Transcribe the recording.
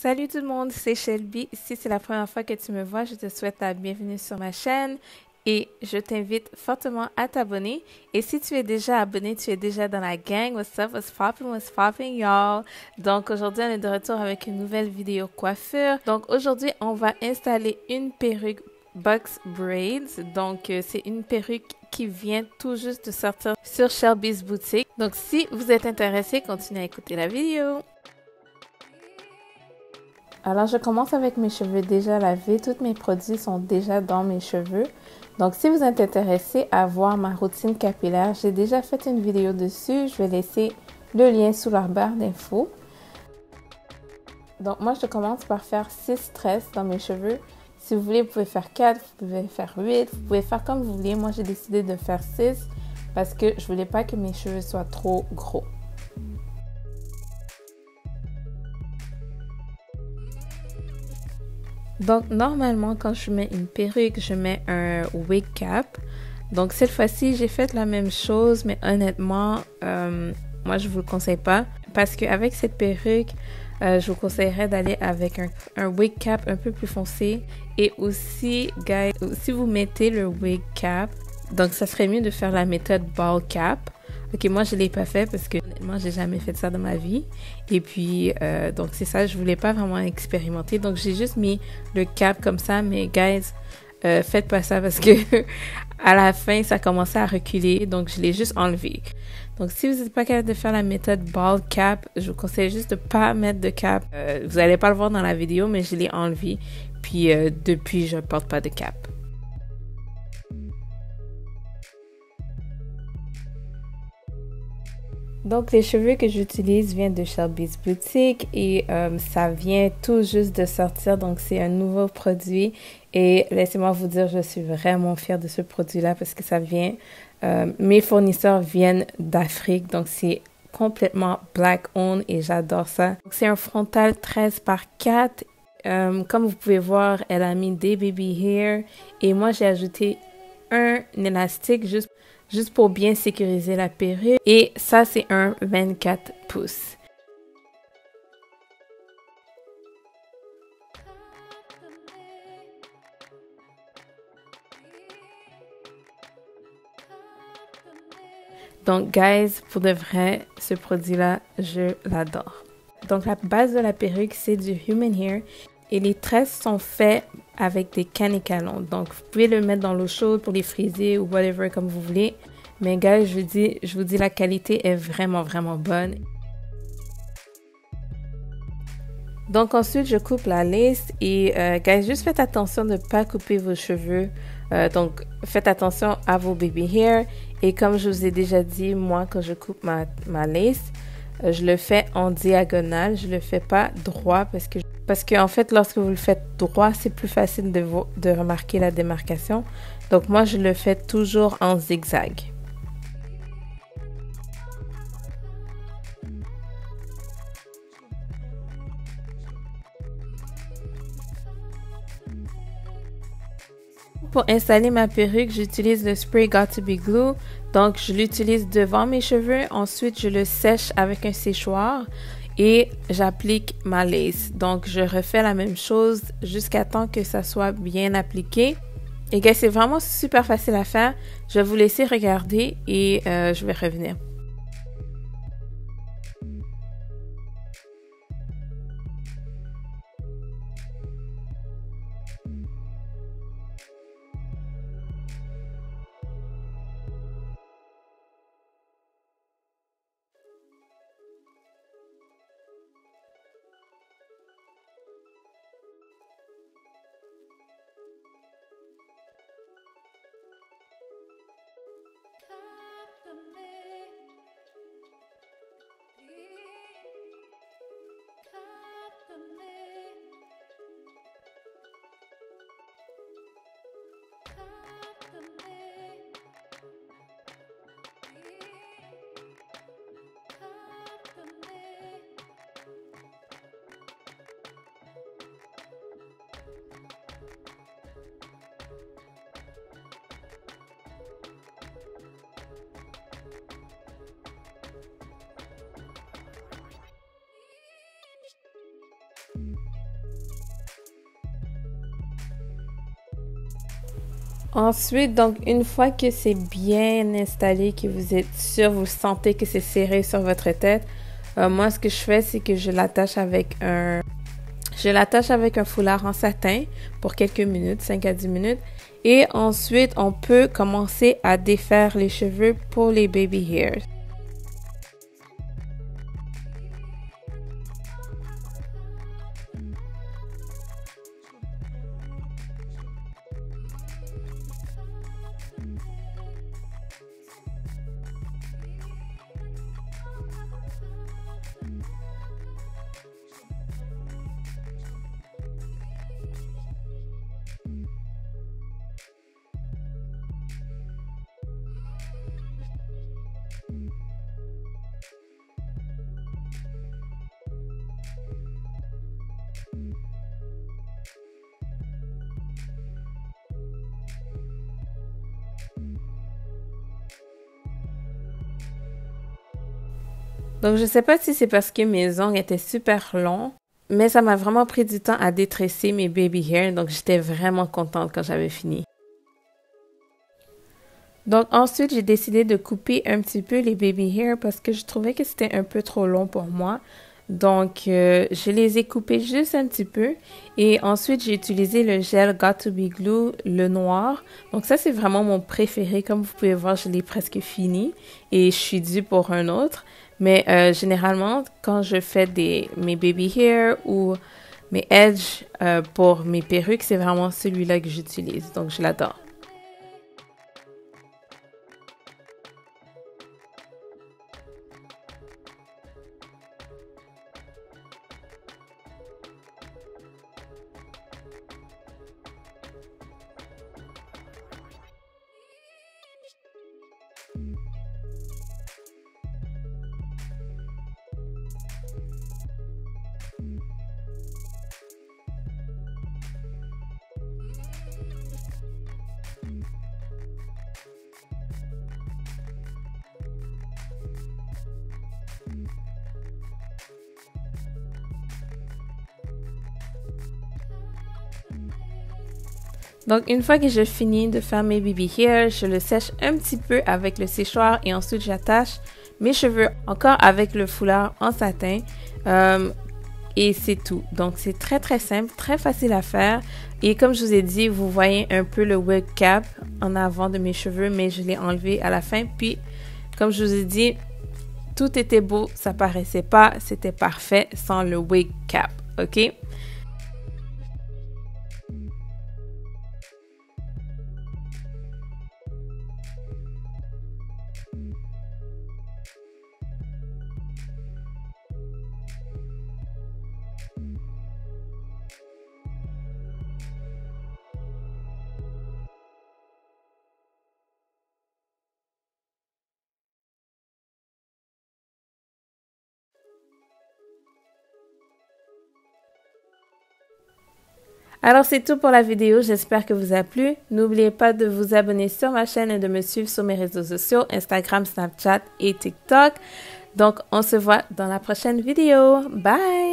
Salut tout le monde, c'est Shelby. Si c'est la première fois que tu me vois, je te souhaite la bienvenue sur ma chaîne et je t'invite fortement à t'abonner. Et si tu es déjà abonné, tu es déjà dans la gang. What's up, what's poppin', y'all? Donc aujourd'hui, on est de retour avec une nouvelle vidéo coiffure. Donc aujourd'hui, on va installer une perruque Box Braids. Donc c'est une perruque qui vient tout juste de sortir sur Shelby's Boutique. Donc si vous êtes intéressé, continuez à écouter la vidéo. Alors, je commence avec mes cheveux déjà lavés. Tous mes produits sont déjà dans mes cheveux. Donc, si vous êtes intéressé à voir ma routine capillaire, j'ai déjà fait une vidéo dessus. Je vais laisser le lien sous la barre d'infos. Donc, moi, je commence par faire 6 tresses dans mes cheveux. Si vous voulez, vous pouvez faire 4, vous pouvez faire 8, vous pouvez faire comme vous voulez. Moi, j'ai décidé de faire 6 parce que je voulais pas que mes cheveux soient trop gros. Donc, normalement, quand je mets une perruque, je mets un wig cap. Donc, cette fois-ci, j'ai fait la même chose, mais honnêtement, moi, je vous le conseille pas. Parce qu'avec cette perruque, je vous conseillerais d'aller avec un wig cap un peu plus foncé. Et aussi, guys, si vous mettez le wig cap, donc ça serait mieux de faire la méthode ball cap. Ok, moi je l'ai pas fait parce que honnêtement j'ai jamais fait ça dans ma vie. Et puis donc c'est ça, je voulais pas vraiment expérimenter. Donc j'ai juste mis le cap comme ça. Mais guys, faites pas ça parce que à la fin ça commençait à reculer. Donc je l'ai juste enlevé. Donc si vous n'êtes pas capable de faire la méthode ball cap, je vous conseille juste de pas mettre de cap. Vous allez pas le voir dans la vidéo, mais je l'ai enlevé. Puis depuis je porte pas de cap. Donc, les cheveux que j'utilise viennent de Shelby's Boutique et ça vient tout juste de sortir. Donc, c'est un nouveau produit. Et laissez-moi vous dire, je suis vraiment fière de ce produit-là parce que ça vient... mes fournisseurs viennent d'Afrique. Donc, c'est complètement black owned et j'adore ça. C'est un frontal 13 par 4. Comme vous pouvez voir, elle a mis des baby hair. Et moi, j'ai ajouté un élastique juste pour bien sécuriser la perruque. Et ça, c'est un 24 pouces. Donc, guys, pour de vrai, ce produit-là, je l'adore. Donc, la base de la perruque, c'est du human hair. Et les tresses sont faites avec des canicalons. Donc, vous pouvez le mettre dans l'eau chaude pour les friser ou whatever comme vous voulez. Mais guys, je vous dis, la qualité est vraiment, vraiment bonne. Donc ensuite, je coupe la lace et guys, juste faites attention de ne pas couper vos cheveux. Donc, faites attention à vos baby hair. Et comme je vous ai déjà dit, moi, quand je coupe ma lace, je le fais en diagonale. Je le fais pas droit parce que en fait, lorsque vous le faites droit, c'est plus facile de remarquer la démarcation. Donc, moi, je le fais toujours en zigzag. Pour installer ma perruque, j'utilise le spray Got2b Glue. Donc, je l'utilise devant mes cheveux. Ensuite, je le sèche avec un séchoir et j'applique ma lace. Donc, je refais la même chose jusqu'à temps que ça soit bien appliqué. Et gars, c'est vraiment super facile à faire. Je vais vous laisser regarder et je vais revenir. Ensuite, donc une fois que c'est bien installé, que vous êtes sûr, vous sentez que c'est serré sur votre tête, moi ce que je fais, c'est que je l'attache avec un foulard en satin pour quelques minutes, 5 à 10 minutes. Et ensuite, on peut commencer à défaire les cheveux pour les baby hairs. Donc, je sais pas si c'est parce que mes ongles étaient super longs, mais ça m'a vraiment pris du temps à détresser mes baby hairs, donc j'étais vraiment contente quand j'avais fini. Donc, ensuite, j'ai décidé de couper un petit peu les baby hairs parce que je trouvais que c'était un peu trop long pour moi. Donc, je les ai coupés juste un petit peu. Et ensuite, j'ai utilisé le gel got2b Glue, le noir. Donc, ça, c'est vraiment mon préféré. Comme vous pouvez voir, je l'ai presque fini. Et je suis due pour un autre. Mais généralement, quand je fais mes baby hair ou mes edges pour mes perruques, c'est vraiment celui-là que j'utilise. Donc, je l'adore. Donc, une fois que j'ai fini de faire mes baby hairs, je le sèche un petit peu avec le séchoir et ensuite j'attache mes cheveux encore avec le foulard en satin. Et c'est tout. Donc, c'est très, très simple, très facile à faire. Et comme je vous ai dit, vous voyez un peu le wig cap en avant de mes cheveux, mais je l'ai enlevé à la fin. Puis, comme je vous ai dit, tout était beau, ça paraissait pas, c'était parfait sans le wig cap, ok? Alors c'est tout pour la vidéo, j'espère que vous a plu. N'oubliez pas de vous abonner sur ma chaîne et de me suivre sur mes réseaux sociaux, Instagram, Snapchat et TikTok. Donc on se voit dans la prochaine vidéo. Bye!